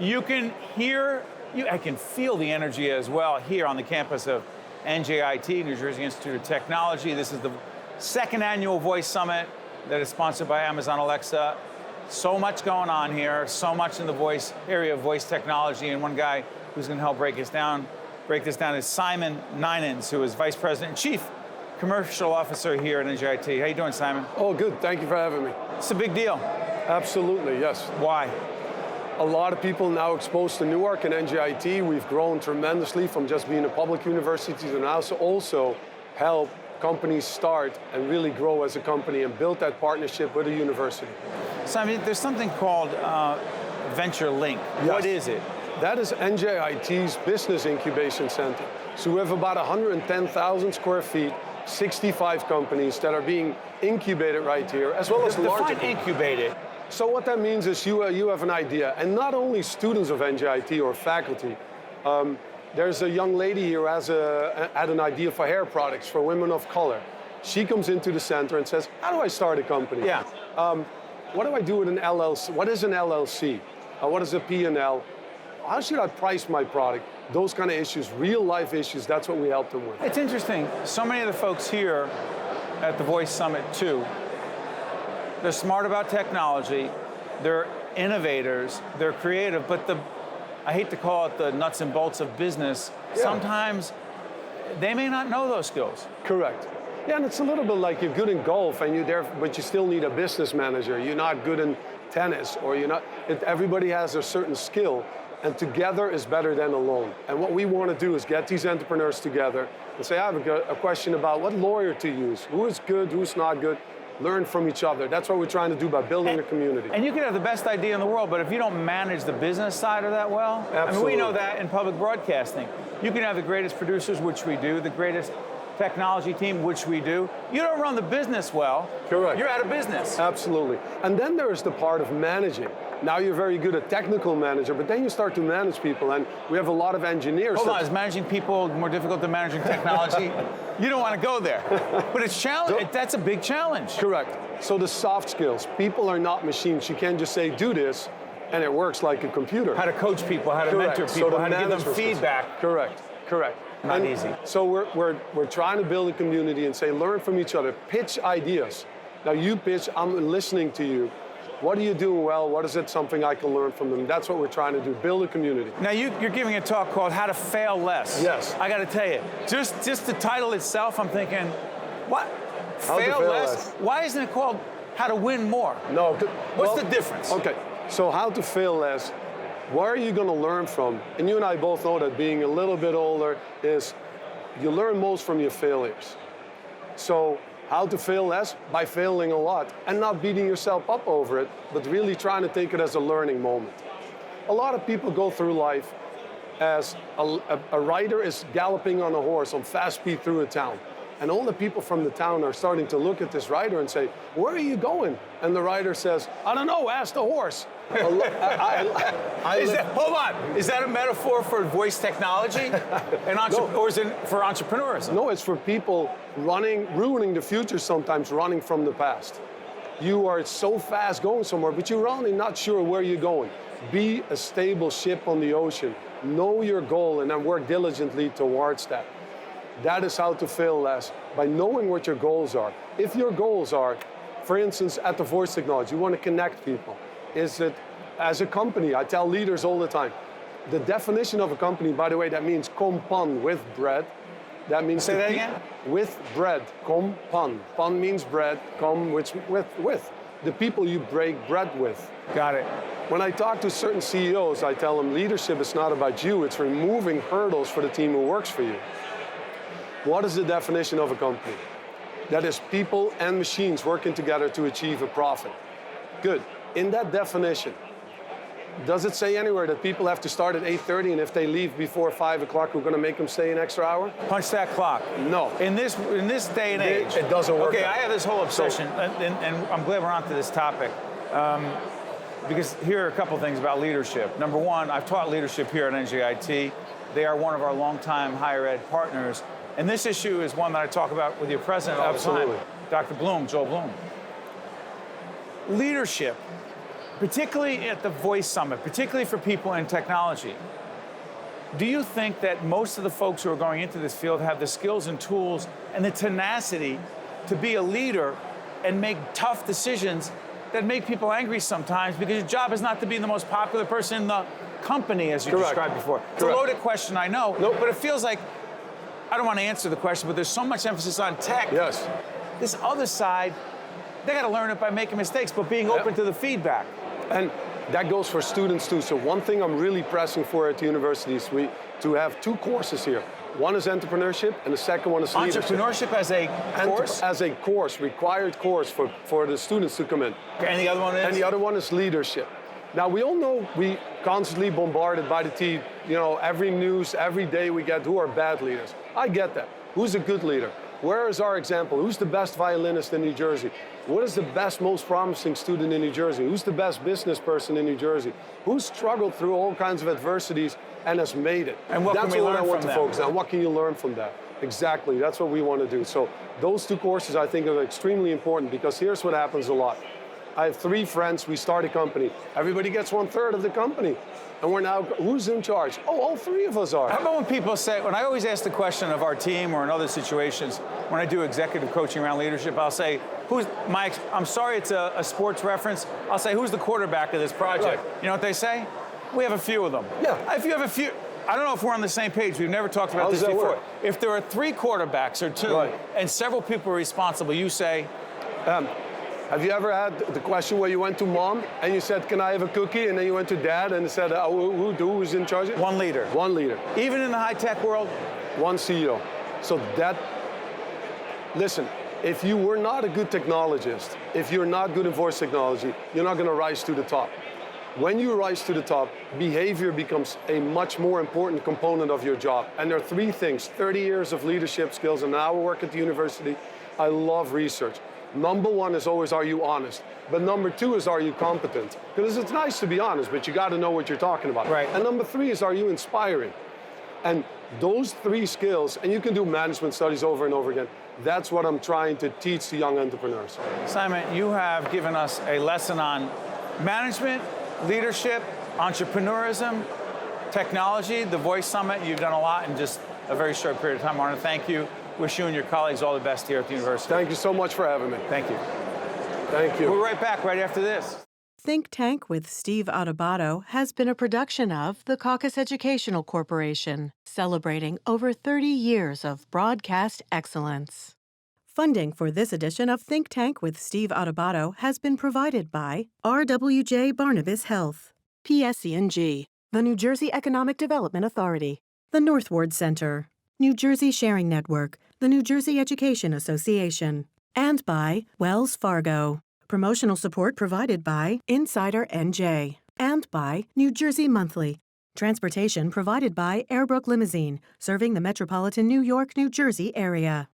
You can hear, I can feel the energy as well here on the campus of NJIT, New Jersey Institute of Technology. This is the second annual Voice Summit that is sponsored by Amazon Alexa. So much going on here, so much in the voice area of voice technology, and one guy who's going to help break this down is Simon Nynens, who is Vice President and Chief Commercial Officer here at NJIT. How you doing, Simon? Oh, good. Thank you for having me. It's a big deal. Absolutely, yes. Why? A lot of people now exposed to Newark and NJIT. We've grown tremendously from just being a public university to now also help companies start and really grow as a company and build that partnership with a university. Simon, there's something called VentureLink. Yes. What is it? That is NJIT's Business Incubation Center. So we have about 110,000 square feet, 65 companies that are being incubated right here, as well as larger. Define incubated. So what that means is you have an idea, and not only students of NJIT or faculty. There's a young lady here who had an idea for hair products for women of color. She comes into the center and says, how do I start a company? Yeah. What do I do with an LLC? What is an LLC? What is a P&L? How should I price my product? Those kind of issues, real life issues, that's what we help them with. It's interesting, so many of the folks here at the Voice Summit too, they're smart about technology, they're innovators, they're creative, but I hate to call it the nuts and bolts of business, sometimes they may not know those skills. Correct. Yeah, and it's a little bit like you're good in golf and you're there, but you still need a business manager. You're not good in tennis, or you're not, everybody has a certain skill, and together is better than alone. And what we want to do is get these entrepreneurs together and say, I have a question about what lawyer to use, who is good, who's not good. Learn from each other. That's what we're trying to do by building a community. And you can have the best idea in the world, but if you don't manage the business side of that well, Absolutely. I mean, we know that in public broadcasting. You can have the greatest producers, which we do, the greatest technology team, which we do. You don't run the business well, correct, you're out of business. Absolutely. And then there's the part of managing. Now you're very good at technical manager, but then you start to manage people, and we have a lot of engineers. Hold on, is managing people more difficult than managing technology? You don't want to go there, but it's challenge. That's a big challenge. Correct. So the soft skills, people are not machines. You can't just say, do this, and it works like a computer. How to coach people, how to mentor people, how to give them feedback. Correct. Not easy. So we're trying to build a community and say, learn from each other, pitch ideas. Now you pitch, I'm listening to you. What are you doing well? What is it something I can learn from them? That's what we're trying to do, build a community. Now you're giving a talk called How to Fail Less. Yes. I got to tell you, just the title itself, I'm thinking, what? Fail less? Why isn't it called How to Win More? No. What's the difference? Okay, so how to fail less, where are you going to learn from? And you and I both know that being a little bit older is you learn most from your failures. So how to fail less? By failing a lot and not beating yourself up over it, but really trying to take it as a learning moment. A lot of people go through life as a rider is galloping on a horse on fast speed through a town. And all the people from the town are starting to look at this rider and say, where are you going? And the rider says, I don't know, ask the horse. Hold on, is that a metaphor for voice technology? Or is it for entrepreneurism? No, it's for people ruining the future sometimes, running from the past. You are so fast going somewhere, but you're really not sure where you're going. Be a stable ship on the ocean. Know your goal and then work diligently towards that. That is how to fail less, by knowing what your goals are. If your goals are, for instance, at the voice technology, you want to connect people. Is it, as a company, I tell leaders all the time, the definition of a company, by the way, that means kompan, with bread. That means say that again? With bread, kompan. Pan means bread, kom with. The people you break bread with. Got it. When I talk to certain CEOs, I tell them leadership is not about you, it's removing hurdles for the team who works for you. What is the definition of a company? That is people and machines working together to achieve a profit. Good. In that definition, does it say anywhere that people have to start at 8:30 and if they leave before 5 o'clock, we're going to make them stay an extra hour? Punch that clock. No. In this day and age. It doesn't work. Okay, I have this whole obsession, and I'm glad we're onto this topic. Because here are a couple things about leadership. Number one, I've taught leadership here at NJIT. They are one of our longtime higher ed partners. And this issue is one that I talk about with your president all the time, Dr. Bloom, Joel Bloom. Leadership particularly at the Voice Summit, particularly for people in technology, do you think that most of the folks who are going into this field have the skills and tools and the tenacity to be a leader and make tough decisions that make people angry sometimes, because your job is not to be the most popular person in the company, as you described before? It's a loaded question, I know, but it feels like, I don't want to answer the question, but there's so much emphasis on tech. Yes. This other side, they got to learn it by making mistakes, but being open to the feedback. And that goes for students too. So one thing I'm really pressing for at the university is to have 2 courses here. One is entrepreneurship, and the second one is leadership. Entrepreneurship as a course? As a course, required course for the students to come in. And the other one is? And the other one is leadership. Now, we all know we constantly bombarded by the team, every news, every day we get who are bad leaders. I get that. Who's a good leader? Where is our example? Who's the best violinist in New Jersey? What is the best, most promising student in New Jersey? Who's the best business person in New Jersey? Who's struggled through all kinds of adversities and has made it? And what can we learn from them? That's what I want to focus on. What can you learn from that? Exactly, that's what we want to do. So those 2 courses I think are extremely important, because here's what happens a lot. I have 3 friends, we start a company. Everybody gets 1/3 of the company. And we're now, who's in charge? Oh, all 3 of us are. How about when people say, when I always ask the question of our team or in other situations, when I do executive coaching around leadership, I'll say, I'm sorry it's a sports reference, I'll say, who's the quarterback of this project? Right. You know what they say? We have a few of them. Yeah. If you have a few, I don't know if we're on the same page, we've never talked about this before. Work? If there are 3 quarterbacks or 2, and several people are responsible, you say? Have you ever had the question where you went to mom and you said, can I have a cookie? And then you went to dad and said, who's in charge? One leader. One leader. Even in the high-tech world? One CEO. So listen, if you were not a good technologist, if you're not good in voice technology, you're not going to rise to the top. When you rise to the top, behavior becomes a much more important component of your job. And there are 3 things: 30 years of leadership skills, and now I work at the university. I love research. Number 1 is always, are you honest? But number 2 is, are you competent? Because it's nice to be honest, but you got to know what you're talking about. Right. And number 3 is, are you inspiring? And those 3 skills, and you can do management studies over and over again, that's what I'm trying to teach the young entrepreneurs. Simon, you have given us a lesson on management, leadership, entrepreneurism, technology, the Voice Summit. You've done a lot in just a very short period of time. I want to thank you. Wish you and your colleagues all the best here at the university. Thank you so much for having me. Thank you. Thank you. We're right back right after this. Think Tank with Steve Adubato has been a production of the Caucus Educational Corporation, celebrating over 30 years of broadcast excellence. Funding for this edition of Think Tank with Steve Adubato has been provided by RWJ Barnabas Health, PSE&G, the New Jersey Economic Development Authority, the Northward Center, New Jersey Sharing Network, the New Jersey Education Association, and by Wells Fargo. Promotional support provided by Insider NJ, and by New Jersey Monthly. Transportation provided by Airbrook Limousine, serving the metropolitan New York, New Jersey area.